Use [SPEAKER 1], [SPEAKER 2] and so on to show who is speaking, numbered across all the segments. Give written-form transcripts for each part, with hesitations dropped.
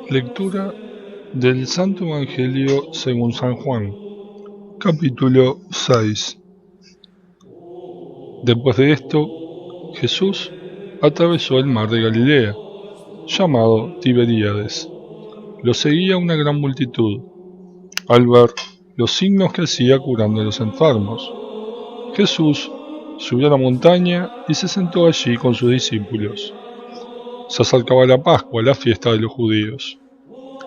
[SPEAKER 1] Lectura del Santo Evangelio según San Juan, capítulo 6. Después de esto, Jesús atravesó el mar de Galilea, llamado Tiberíades. Lo seguía una gran multitud. Al ver los signos que hacía curando a los enfermos, Jesús subió a la montaña y se sentó allí con sus discípulos. Se acercaba la Pascua, la fiesta de los judíos.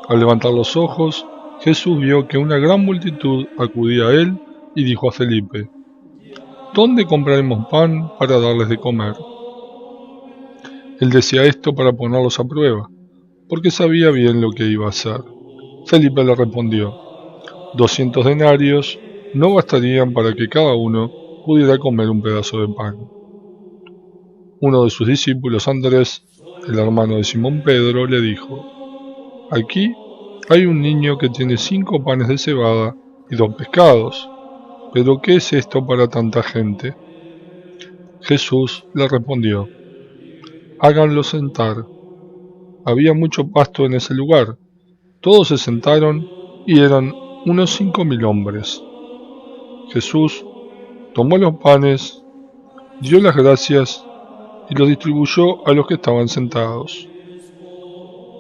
[SPEAKER 1] Al levantar los ojos, Jesús vio que una gran multitud acudía a él y dijo a Felipe: ¿Dónde compraremos pan para darles de comer? Él decía esto para ponerlos a prueba, porque sabía bien lo que iba a hacer. Felipe le respondió: 200 denarios no bastarían para que cada uno pudiera comer un pedazo de pan. Uno de sus discípulos, Andrés, el hermano de Simón Pedro, le dijo: Aquí hay un niño que tiene 5 panes de cebada y 2 pescados. ¿Pero qué es esto para tanta gente? Jesús le respondió: Háganlo sentar. Había mucho pasto en ese lugar. Todos se sentaron y eran unos 5.000 hombres. Jesús tomó los panes, dio las gracias y los distribuyó a los que estaban sentados.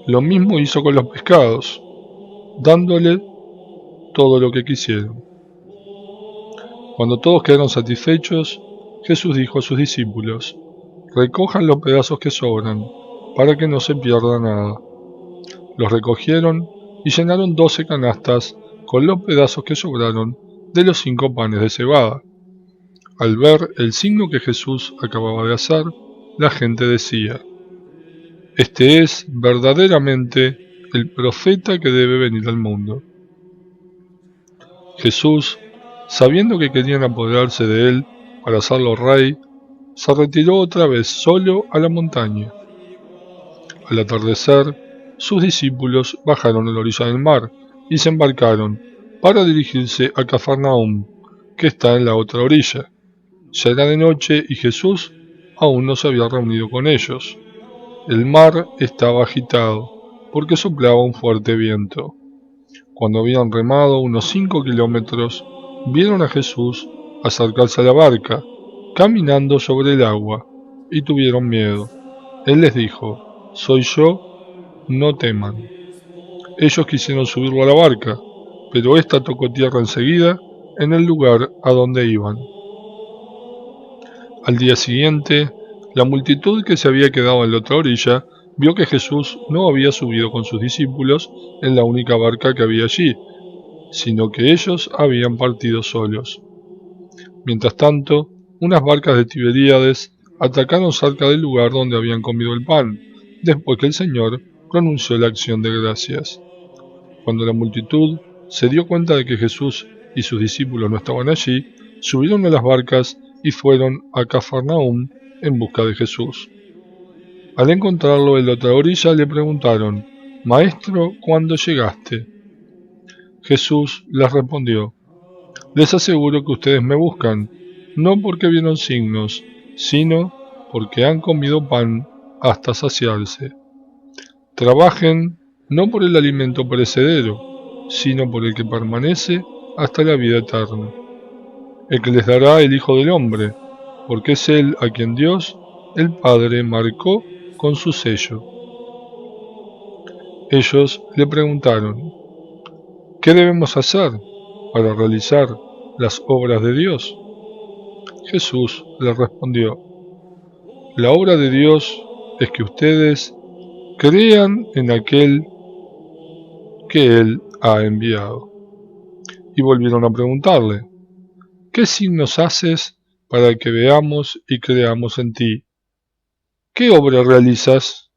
[SPEAKER 1] Lo mismo hizo con los pescados, dándole todo lo que quisieron. Cuando todos quedaron satisfechos, Jesús dijo a sus discípulos: Recojan los pedazos que sobran, para que no se pierda nada. Los recogieron y llenaron 12 canastas con los pedazos que sobraron de los 5 panes de cebada. Al ver el signo que Jesús acababa de hacer, la gente decía: Este es verdaderamente el profeta que debe venir al mundo. Jesús, sabiendo que querían apoderarse de él para hacerlo rey, se retiró otra vez solo a la montaña. Al atardecer, sus discípulos bajaron a la orilla del mar y se embarcaron para dirigirse a Cafarnaúm, que está en la otra orilla. Ya era de noche y Jesús aún no se había reunido con ellos. El mar estaba agitado, porque soplaba un fuerte viento. Cuando habían remado unos 5 kilómetros, vieron a Jesús acercarse a la barca, caminando sobre el agua, y tuvieron miedo. Él les dijo: Soy yo, no teman. Ellos quisieron subirlo a la barca, pero ésta tocó tierra enseguida en el lugar a donde iban. Al día siguiente, la multitud que se había quedado en la otra orilla vio que Jesús no había subido con sus discípulos en la única barca que había allí, sino que ellos habían partido solos. Mientras tanto, unas barcas de Tiberíades atacaron cerca del lugar donde habían comido el pan, después que el Señor pronunció la acción de gracias. Cuando la multitud se dio cuenta de que Jesús y sus discípulos no estaban allí, subieron a las barcas y fueron a Cafarnaúm en busca de Jesús. Al encontrarlo en la otra orilla le preguntaron: Maestro, ¿cuándo llegaste? Jesús les respondió: Les aseguro que ustedes me buscan, no porque vieron signos, sino porque han comido pan hasta saciarse. Trabajen no por el alimento perecedero, sino por el que permanece hasta la vida eterna, el que les dará el Hijo del Hombre, porque es Él a quien Dios, el Padre, marcó con su sello. Ellos le preguntaron: ¿Qué debemos hacer para realizar las obras de Dios? Jesús les respondió: La obra de Dios es que ustedes crean en aquel que Él ha enviado. Y volvieron a preguntarle: ¿Qué signos haces para que veamos y creamos en ti? ¿Qué obra realizas?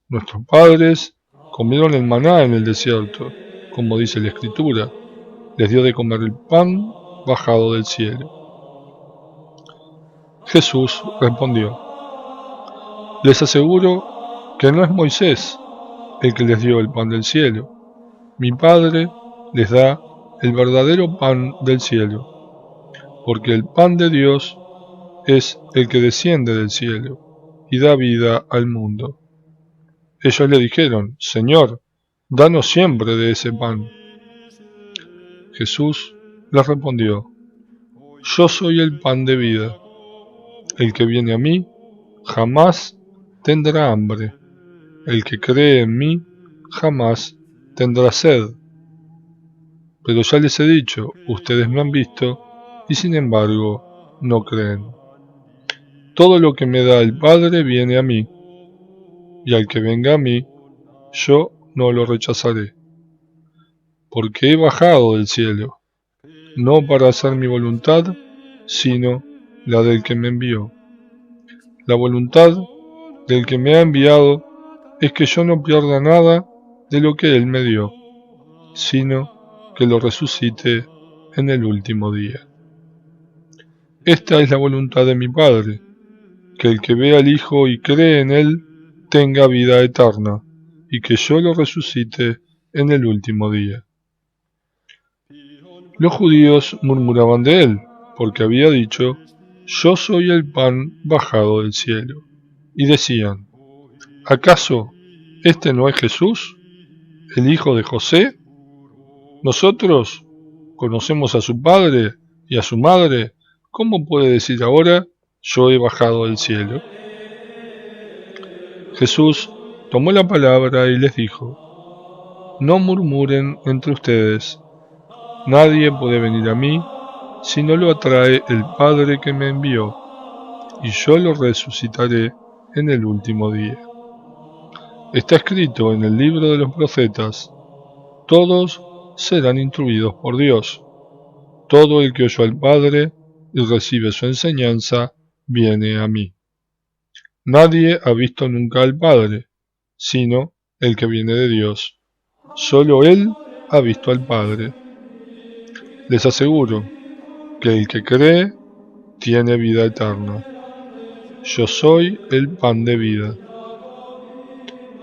[SPEAKER 1] Nuestros padres comieron el maná en el desierto, como dice la Escritura, les dio de comer el pan bajado del cielo. Jesús respondió: Les aseguro que no es Moisés el que les dio el pan del cielo. Mi Padre les da el verdadero pan del cielo, porque el pan de Dios es el que desciende del cielo y da vida al mundo. Ellos le dijeron, Señor, danos siempre de ese pan. Jesús les respondió, Yo soy el pan de vida. El que viene a mí jamás tendrá hambre. El que cree en mí jamás tendrá sed. Pero ya les he dicho, ustedes me han visto y sin embargo no creen. Todo lo que me da el Padre viene a mí, y al que venga a mí, yo no lo rechazaré, porque he bajado del cielo, no para hacer mi voluntad, sino la del que me envió. La voluntad del que me ha enviado es que yo no pierda nada de lo que él me dio, sino que lo resucite en el último día. Esta es la voluntad de mi Padre, que el que ve al Hijo y cree en él tenga vida eterna, y que yo lo resucite en el último día. Los judíos murmuraban de él, porque había dicho, Yo soy el pan bajado del cielo. Y decían, ¿acaso este no es Jesús, el hijo de José? Nosotros conocemos a su padre y a su madre. ¿Cómo puede decir ahora, yo he bajado del cielo? Jesús tomó la palabra y les dijo, No murmuren entre ustedes. Nadie puede venir a mí si no lo atrae el Padre que me envió, y yo lo resucitaré en el último día. Está escrito en el libro de los profetas, todos serán instruidos por Dios. Todo el que oyó al Padre y recibe su enseñanza, viene a mí. Nadie ha visto nunca al Padre, sino el que viene de Dios. Solo Él ha visto al Padre. Les aseguro que el que cree tiene vida eterna. Yo soy el pan de vida.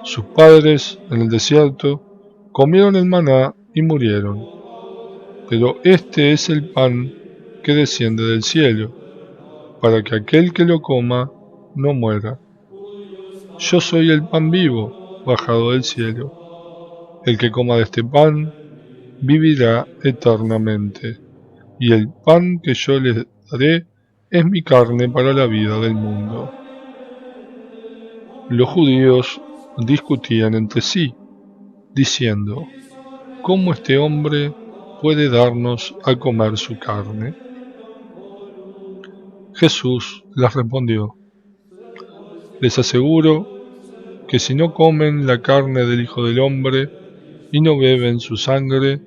[SPEAKER 1] Sus padres, en el desierto, comieron el maná y murieron. Pero este es el pan que desciende del cielo, para que aquel que lo coma no muera. Yo soy el pan vivo, bajado del cielo. El que coma de este pan, vivirá eternamente. Y el pan que yo les daré es mi carne para la vida del mundo. Los judíos discutían entre sí, diciendo, ¿cómo este hombre puede darnos a comer su carne? Jesús les respondió, les aseguro que si no comen la carne del Hijo del Hombre y no beben su sangre,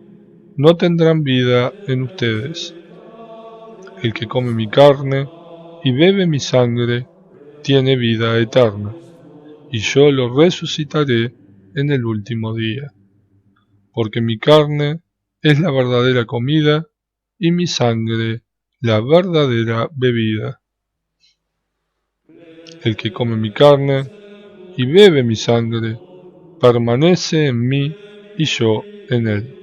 [SPEAKER 1] no tendrán vida en ustedes. El que come mi carne y bebe mi sangre tiene vida eterna, y yo lo resucitaré en el último día. Porque mi carne es la verdadera comida y mi sangre la verdadera bebida. El que come mi carne y bebe mi sangre permanece en mí y yo en él.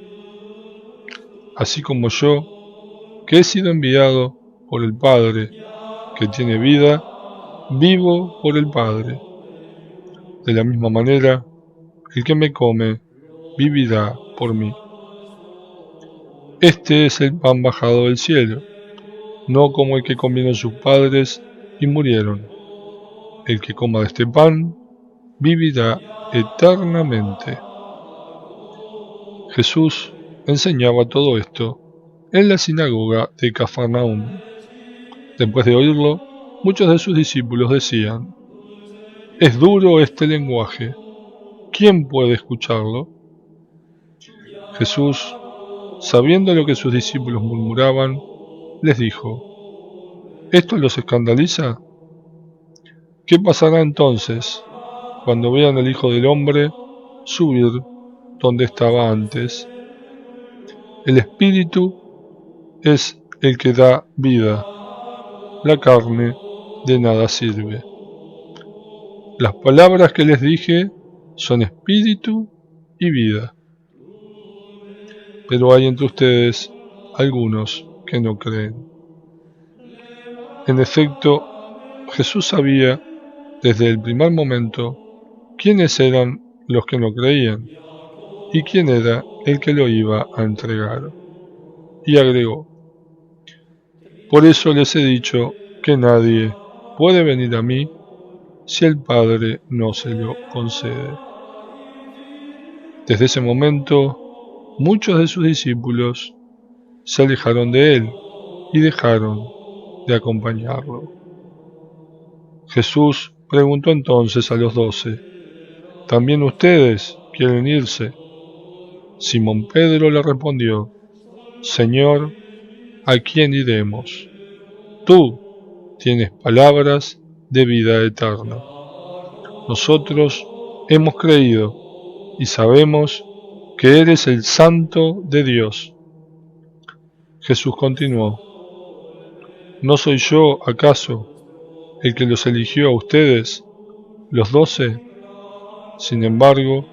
[SPEAKER 1] Así como yo, que he sido enviado por el Padre, que tiene vida, vivo por el Padre. De la misma manera, el que me come vivirá por mí. Este es el pan bajado del cielo, no como el que comieron sus padres y murieron. El que coma de este pan vivirá eternamente. Jesús enseñaba todo esto en la sinagoga de Cafarnaúm. Después de oírlo, muchos de sus discípulos decían, «Es duro este lenguaje, ¿quién puede escucharlo?» Jesús, sabiendo lo que sus discípulos murmuraban, les dijo, ¿esto los escandaliza? ¿Qué pasará entonces cuando vean al Hijo del Hombre subir donde estaba antes? El Espíritu es el que da vida, la carne de nada sirve. Las palabras que les dije son espíritu y vida. pero hay entre ustedes algunos que no creen. En efecto, Jesús sabía desde el primer momento quiénes eran los que no creían y quién era el que lo iba a entregar. Y agregó: por eso les he dicho que nadie puede venir a mí si el Padre no se lo concede. Desde ese momento, muchos de sus discípulos se alejaron de él y dejaron de acompañarlo. Jesús preguntó entonces a los 12: ¿también ustedes quieren irse? Simón Pedro le respondió: Señor, ¿a quién iremos? Tú tienes palabras de vida eterna. Nosotros hemos creído y sabemos que eres el Santo de Dios. Jesús continuó: ¿no soy yo, acaso, el que los eligió a ustedes, los 12? Sin embargo,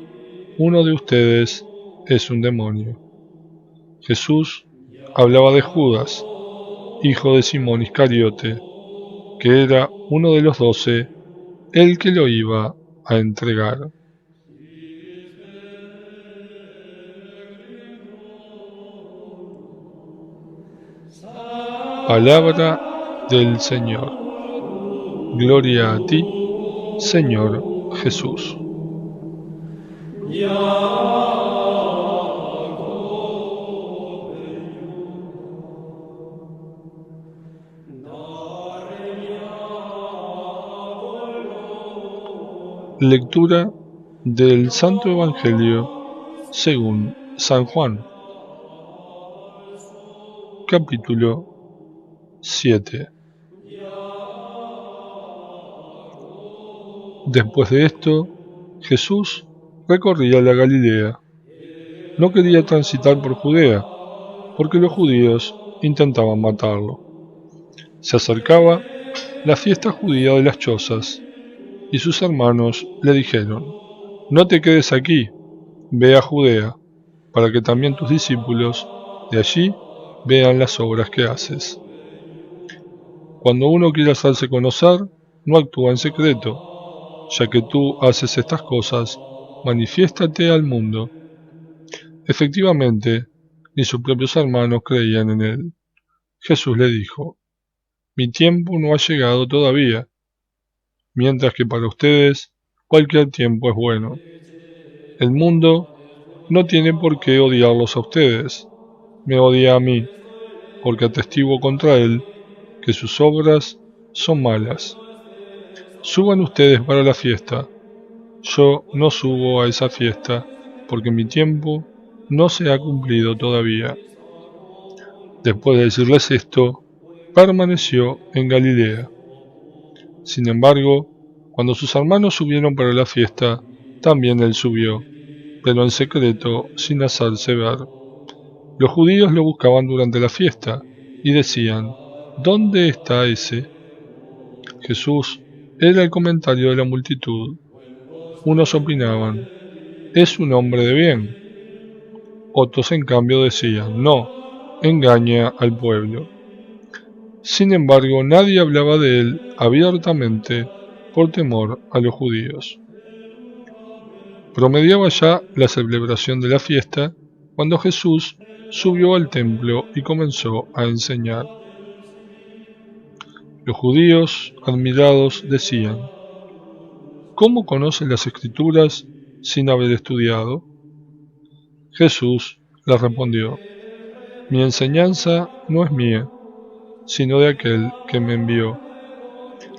[SPEAKER 1] uno de ustedes es un demonio. Jesús hablaba de Judas, hijo de Simón Iscariote, que era uno de los 12, el que lo iba a entregar. Palabra del Señor. Gloria a ti, Señor Jesús. Lectura del Santo Evangelio según San Juan, capítulo 7. Después de esto, Jesús recorría la Galilea. No quería transitar por Judea, porque los judíos intentaban matarlo. Se acercaba la fiesta judía de las chozas, y sus hermanos le dijeron: no te quedes aquí, ve a Judea, para que también tus discípulos de allí vean las obras que haces. Cuando uno quiere hacerse conocer, no actúa en secreto. Ya que tú haces estas cosas, manifiéstate al mundo. Efectivamente, ni sus propios hermanos creían en él. Jesús le dijo: mi tiempo no ha llegado todavía, mientras que para ustedes cualquier tiempo es bueno. El mundo no tiene por qué odiarlos a ustedes, me odia a mí, porque atestiguo contra él que sus obras son malas. Suban ustedes para la fiesta. Yo no subo a esa fiesta, porque mi tiempo no se ha cumplido todavía. Después de decirles esto, permaneció en Galilea. Sin embargo, cuando sus hermanos subieron para la fiesta, también él subió, pero en secreto, sin hacerse ver. Los judíos lo buscaban durante la fiesta, y decían: ¿dónde está ese? Jesús era el comentario de la multitud. Unos opinaban: es un hombre de bien. Otros en cambio decían: no, engaña al pueblo. Sin embargo, nadie hablaba de él abiertamente por temor a los judíos. Promediaba ya la celebración de la fiesta cuando Jesús subió al templo y comenzó a enseñar. Los judíos, admirados, decían: ¿cómo conoce las Escrituras sin haber estudiado? Jesús les respondió: mi enseñanza no es mía, sino de aquel que me envió.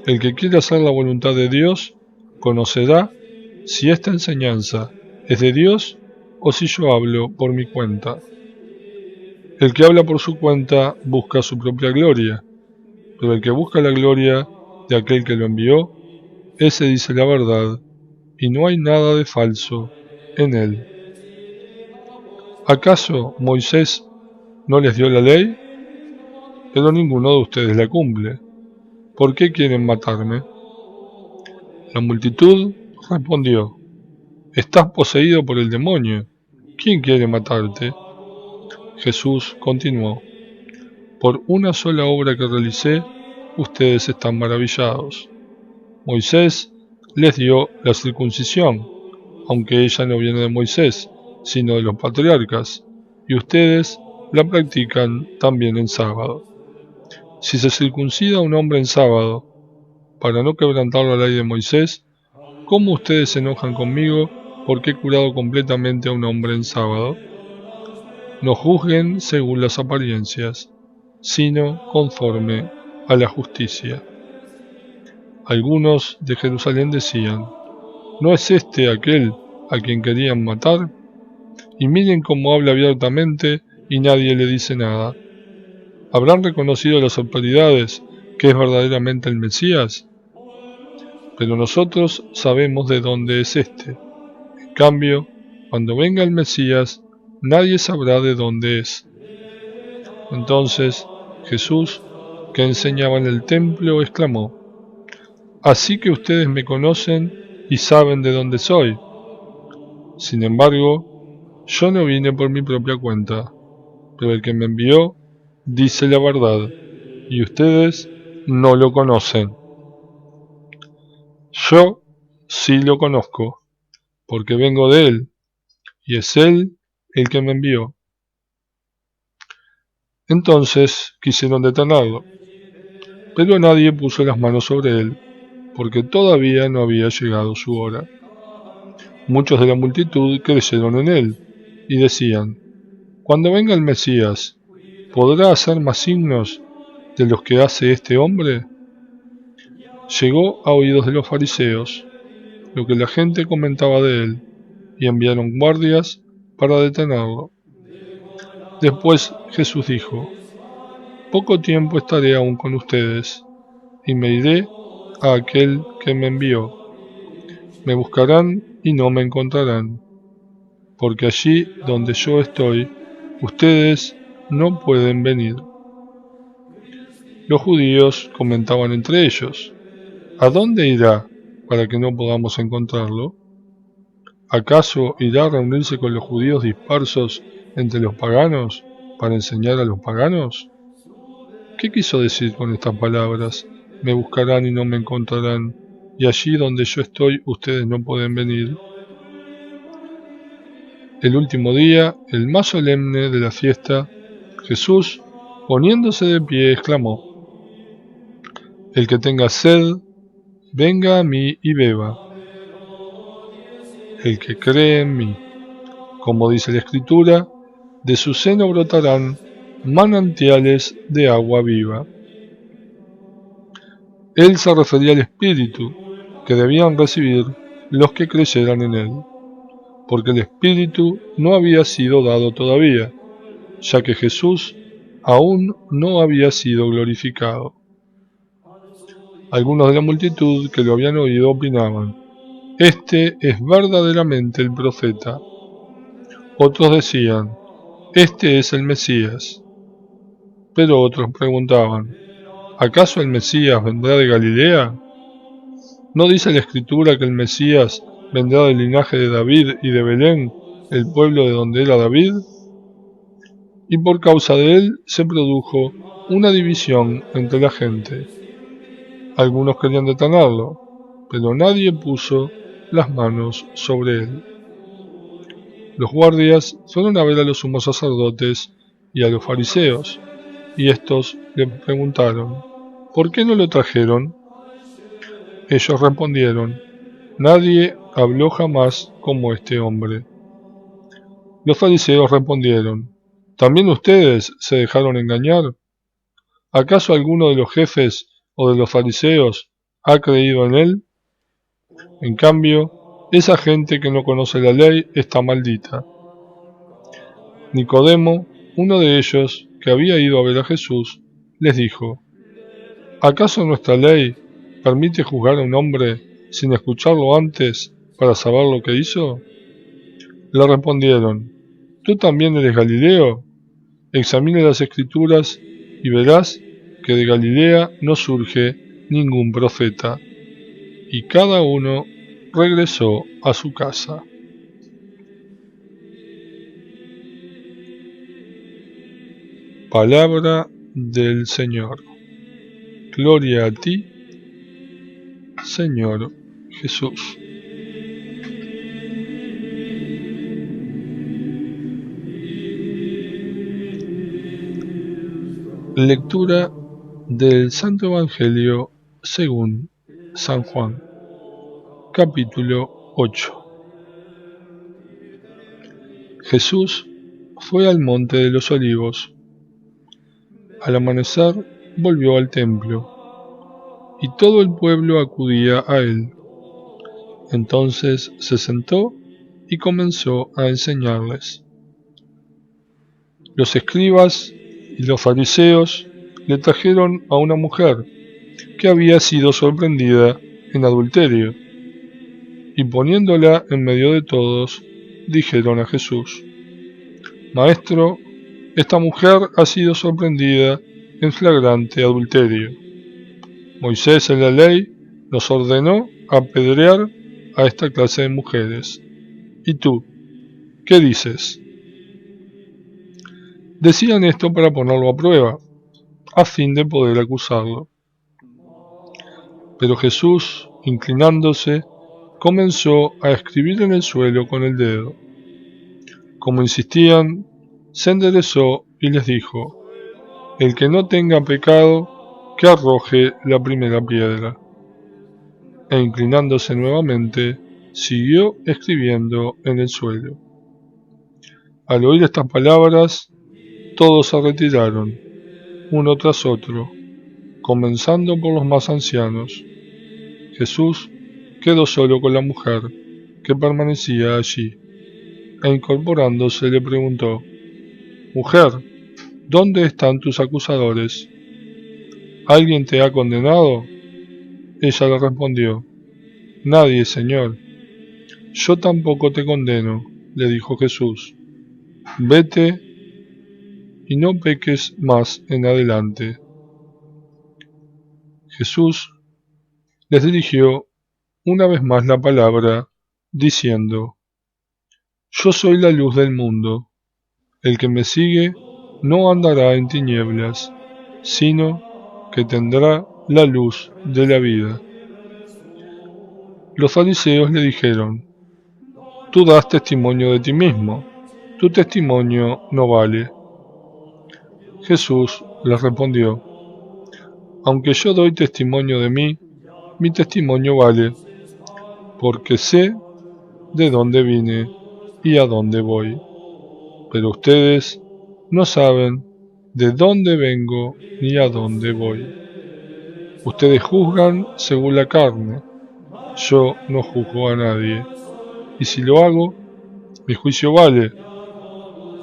[SPEAKER 1] El que quiera hacer la voluntad de Dios, conocerá si esta enseñanza es de Dios o si yo hablo por mi cuenta. El que habla por su cuenta busca su propia gloria, pero el que busca la gloria de aquel que lo envió, ese dice la verdad, y no hay nada de falso en él. ¿Acaso Moisés no les dio la ley? Pero ninguno de ustedes la cumple. ¿Por qué quieren matarme? La multitud respondió: estás poseído por el demonio. ¿Quién quiere matarte? Jesús continuó: por una sola obra que realicé, ustedes están maravillados. Moisés les dio la circuncisión, aunque ella no viene de Moisés, sino de los patriarcas, y ustedes la practican también en sábado. Si se circuncida a un hombre en sábado, para no quebrantar la ley de Moisés, ¿cómo ustedes se enojan conmigo porque he curado completamente a un hombre en sábado? No juzguen según las apariencias, sino conforme a la justicia. Algunos de Jerusalén decían: ¿no es este aquel a quien querían matar? Y miren cómo habla abiertamente y nadie le dice nada. ¿Habrán reconocido las autoridades que es verdaderamente el Mesías? Pero nosotros sabemos de dónde es este. En cambio, cuando venga el Mesías, nadie sabrá de dónde es. Entonces Jesús, que enseñaba en el templo, exclamó: así que ustedes me conocen y saben de dónde soy. Sin embargo, yo no vine por mi propia cuenta, pero el que me envió dice la verdad, y ustedes no lo conocen. Yo sí lo conozco, porque vengo de él, y es él el que me envió. Entonces quisieron detenerlo, pero nadie puso las manos sobre él, porque todavía no había llegado su hora. Muchos de la multitud creyeron en él, y decían: cuando venga el Mesías, ¿podrá hacer más signos de los que hace este hombre? Llegó a oídos de los fariseos lo que la gente comentaba de él, y enviaron guardias para detenerlo. Después Jesús dijo: poco tiempo estaré aún con ustedes, y me iré a aquel que me envió. Me buscarán y no me encontrarán, porque allí donde yo estoy, ustedes no pueden venir. Los judíos comentaban entre ellos: ¿a dónde irá para que no podamos encontrarlo? ¿Acaso irá a reunirse con los judíos dispersos entre los paganos para enseñar a los paganos? ¿Qué quiso decir con estas palabras? Me buscarán y no me encontrarán, y allí donde yo estoy ustedes no pueden venir. El último día, el más solemne de la fiesta, Jesús, poniéndose de pie, exclamó: el que tenga sed, venga a mí y beba. El que cree en mí, como dice la Escritura, de su seno brotarán manantiales de agua viva. Él se refería al Espíritu que debían recibir los que creyeran en él, porque el Espíritu no había sido dado todavía, ya que Jesús aún no había sido glorificado. Algunos de la multitud que lo habían oído opinaban: este es verdaderamente el profeta. Otros decían: este es el Mesías. Pero otros preguntaban: ¿acaso el Mesías vendrá de Galilea? ¿No dice la Escritura que el Mesías vendrá del linaje de David y de Belén, el pueblo de donde era David? Y por causa de él se produjo una división entre la gente. Algunos querían detenerlo, pero nadie puso las manos sobre él. Los guardias fueron a ver a los sumos sacerdotes y a los fariseos, y estos le preguntaron: ¿por qué no lo trajeron? Ellos respondieron: nadie habló jamás como este hombre. Los fariseos respondieron: ¿también ustedes se dejaron engañar? ¿Acaso alguno de los jefes o de los fariseos ha creído en él? En cambio, esa gente que no conoce la ley está maldita. Nicodemo, uno de ellos, que había ido a ver a Jesús, les dijo: ¿acaso nuestra ley permite juzgar a un hombre sin escucharlo antes para saber lo que hizo? Le respondieron: ¿tú también eres Galileo? Examina las Escrituras y verás que de Galilea no surge ningún profeta. Y cada uno regresó a su casa. Palabra del Señor. Gloria a ti, Señor Jesús. Lectura del Santo Evangelio según San Juan, capítulo 8. Jesús fue al monte de los olivos. Al amanecer volvió al templo, y todo el pueblo acudía a él. Entonces se sentó y comenzó a enseñarles. Los escribas y los fariseos le trajeron a una mujer que había sido sorprendida en adulterio, y poniéndola en medio de todos, dijeron a Jesús: Maestro, esta mujer ha sido sorprendida en flagrante adulterio. Moisés en la ley nos ordenó apedrear a esta clase de mujeres. ¿Y tú, qué dices? Decían esto para ponerlo a prueba, a fin de poder acusarlo. Pero Jesús, inclinándose, comenzó a escribir en el suelo con el dedo. Como insistían, se enderezó y les dijo: El que no tenga pecado, que arroje la primera piedra. E inclinándose nuevamente, siguió escribiendo en el suelo. Al oír estas palabras, todos se retiraron, uno tras otro, comenzando por los más ancianos. Jesús quedó solo con la mujer, que permanecía allí, e incorporándose le preguntó: Mujer, ¿dónde están tus acusadores? ¿Alguien te ha condenado? Ella le respondió: Nadie, Señor. Yo tampoco te condeno, le dijo Jesús. Vete y no peques más en adelante. Jesús les dirigió una vez más la palabra, diciendo: Yo soy la luz del mundo. El que me sigue no andará en tinieblas, sino que tendrá la luz de la vida. Los fariseos le dijeron: Tú das testimonio de ti mismo, tu testimonio no vale. Jesús les respondió: Aunque yo doy testimonio de mí, mi testimonio vale, porque sé de dónde vine y a dónde voy. Pero ustedes no saben de dónde vengo ni a dónde voy. Ustedes juzgan según la carne, yo no juzgo a nadie. Y si lo hago, mi juicio vale,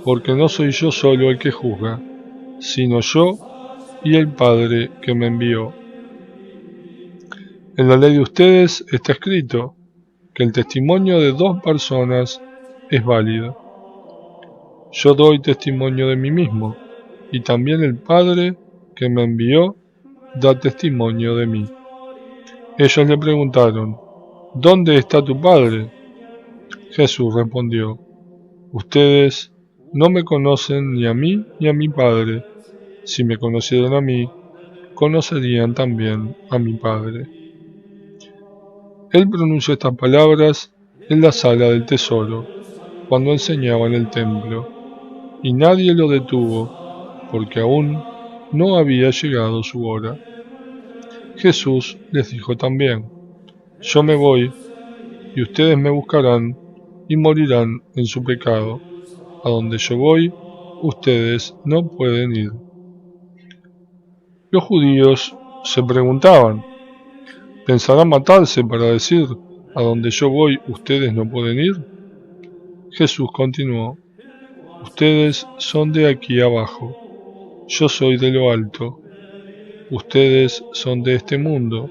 [SPEAKER 1] porque no soy yo solo el que juzga, sino yo y el Padre que me envió. En la ley de ustedes está escrito que el testimonio de dos personas es válido. Yo doy testimonio de mí mismo, y también el Padre que me envió da testimonio de mí. Ellos le preguntaron: ¿Dónde está tu Padre? Jesús respondió: Ustedes no me conocen ni a mí ni a mi Padre. Si me conocieran a mí, conocerían también a mi Padre. Él pronunció estas palabras en la sala del tesoro, cuando enseñaba en el templo, y nadie lo detuvo, porque aún no había llegado su hora. Jesús les dijo también: Yo me voy, y ustedes me buscarán y morirán en su pecado. A donde yo voy, ustedes no pueden ir. Los judíos se preguntaban: ¿Pensarán matarse para decir: a donde yo voy, ustedes no pueden ir? Jesús continuó: Ustedes son de aquí abajo, yo soy de lo alto. Ustedes son de este mundo,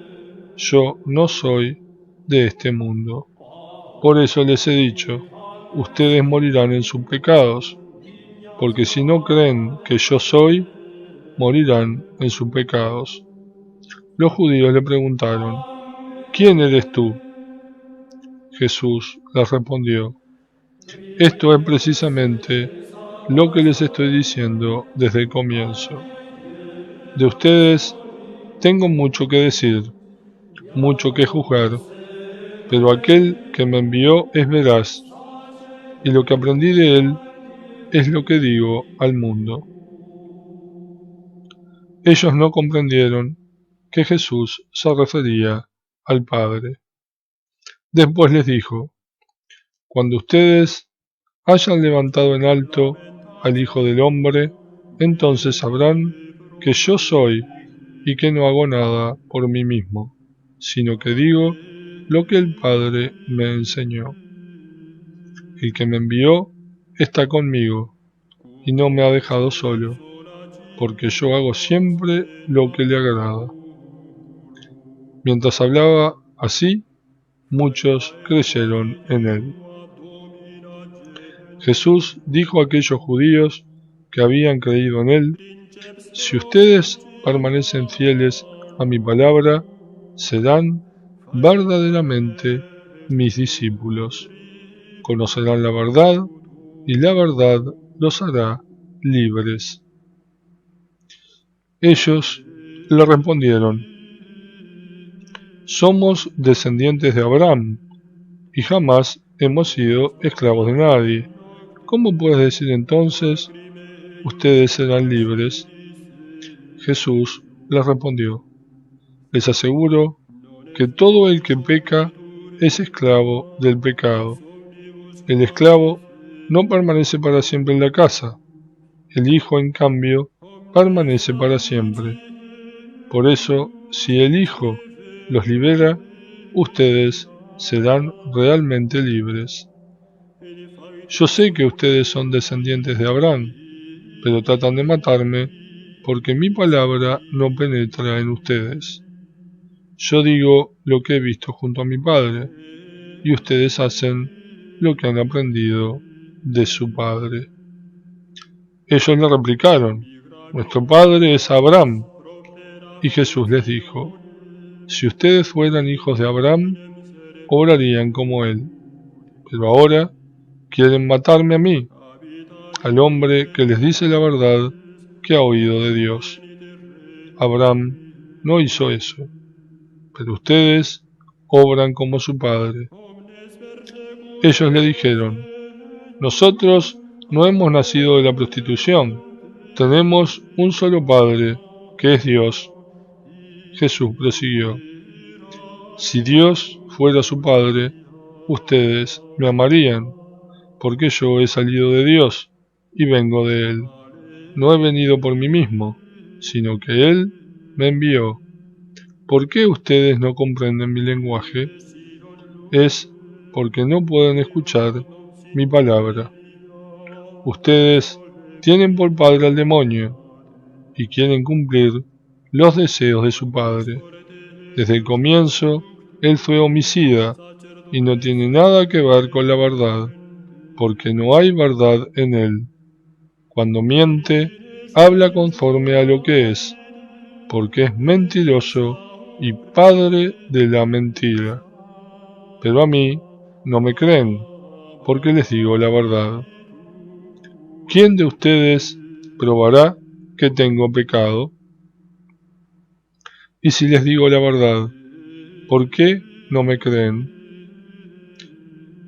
[SPEAKER 1] yo no soy de este mundo. Por eso les he dicho: ustedes morirán en sus pecados, porque si no creen que yo soy, morirán en sus pecados. Los judíos le preguntaron: ¿Quién eres tú? Jesús les respondió: Esto es precisamente lo que les estoy diciendo desde el comienzo. De ustedes tengo mucho que decir, mucho que juzgar, pero aquel que me envió es veraz, y lo que aprendí de él es lo que digo al mundo. Ellos no comprendieron que Jesús se refería al Padre. Después les dijo: cuando ustedes hayan levantado en alto al Hijo del Hombre, entonces sabrán que yo soy y que no hago nada por mí mismo, sino que digo lo que el Padre me enseñó. El que me envió está conmigo y no me ha dejado solo, porque yo hago siempre lo que le agrada. Mientras hablaba así, muchos creyeron en él. Jesús dijo a aquellos judíos que habían creído en él: si ustedes permanecen fieles a mi palabra, serán verdaderamente mis discípulos. Conocerán la verdad y la verdad los hará libres. Ellos le respondieron: somos descendientes de Abraham y jamás hemos sido esclavos de nadie. ¿Cómo puedes decir entonces, ustedes serán libres? Jesús les respondió: les aseguro que todo el que peca es esclavo del pecado. El esclavo no permanece para siempre en la casa, el Hijo, en cambio, permanece para siempre. Por eso, si el Hijo los libera, ustedes serán realmente libres. Yo sé que ustedes son descendientes de Abraham, pero tratan de matarme porque mi palabra no penetra en ustedes. Yo digo lo que he visto junto a mi padre, y ustedes hacen lo que han aprendido de su padre. Ellos le replicaron: nuestro padre es Abraham. Y Jesús les dijo: si ustedes fueran hijos de Abraham, obrarían como él. Pero ahora quieren matarme a mí, al hombre que les dice la verdad que ha oído de Dios. Abraham no hizo eso, pero ustedes obran como su padre. Ellos le dijeron: nosotros no hemos nacido de la prostitución, tenemos un solo Padre, que es Dios. Jesús prosiguió: si Dios fuera su Padre, ustedes me amarían, porque yo he salido de Dios y vengo de Él. No he venido por mí mismo, sino que Él me envió. ¿Por qué ustedes no comprenden mi lenguaje? Es porque no pueden escuchar mi palabra. Ustedes tienen por padre al demonio y quieren cumplir los deseos de su padre. Desde el comienzo, él fue homicida y no tiene nada que ver con la verdad, porque no hay verdad en él. Cuando miente, habla conforme a lo que es, porque es mentiroso y padre de la mentira. Pero a mí no me creen, porque les digo la verdad. ¿Quién de ustedes probará que tengo pecado? Y si les digo la verdad, ¿por qué no me creen?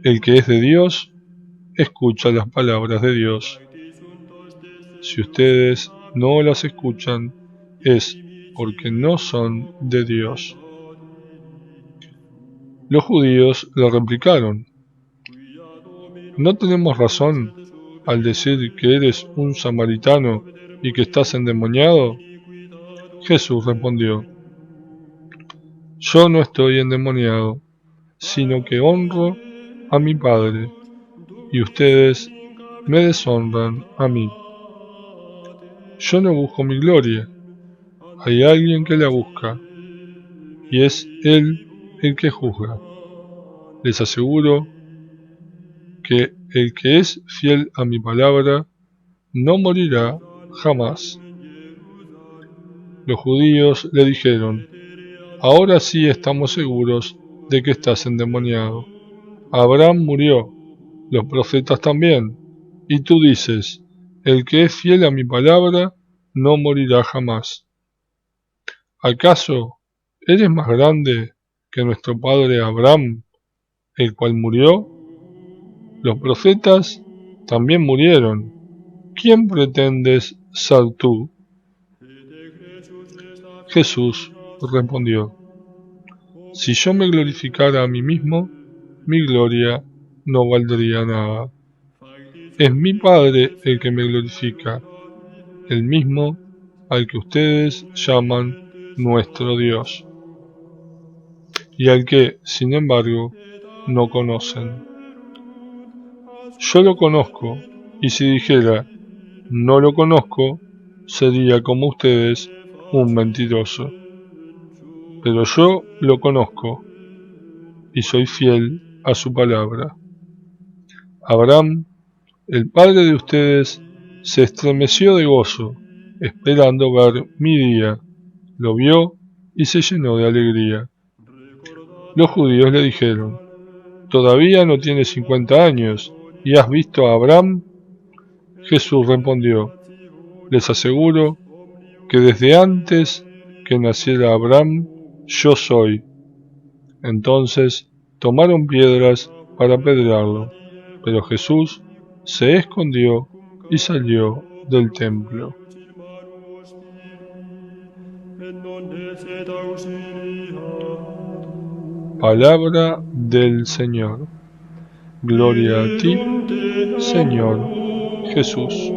[SPEAKER 1] El que es de Dios, escucha las palabras de Dios. Si ustedes no las escuchan, es porque no son de Dios. Los judíos le replicaron: ¿no tenemos razón al decir que eres un samaritano y que estás endemoniado? Jesús respondió: yo no estoy endemoniado, sino que honro a mi Padre, y ustedes me deshonran a mí. Yo no busco mi gloria, hay alguien que la busca, y es Él el que juzga. Les aseguro que el que es fiel a mi palabra no morirá jamás. Los judíos le dijeron: ahora sí estamos seguros de que estás endemoniado. Abraham murió, los profetas también, y tú dices: El que es fiel a mi palabra no morirá jamás. ¿Acaso eres más grande que nuestro padre Abraham, el cual murió? Los profetas también murieron. ¿Quién pretendes ser tú? Jesús respondió: Si yo me glorificara a mí mismo, mi gloria no valdría nada. Es mi Padre el que me glorifica, el mismo al que ustedes llaman nuestro Dios, y al que, sin embargo, no conocen. Yo lo conozco, y si dijera no lo conozco, sería como ustedes, un mentiroso. Pero yo lo conozco, y soy fiel a su palabra. Abraham, el padre de ustedes, se estremeció de gozo, esperando ver mi día. Lo vio y se llenó de alegría. Los judíos le dijeron: ¿Todavía no tienes 50 años y has visto a Abraham? Jesús respondió: Les aseguro que desde antes que naciera Abraham, yo soy. Entonces tomaron piedras para apedrearlo, pero Jesús se escondió y salió del templo. Palabra del Señor. Gloria a ti, Señor Jesús.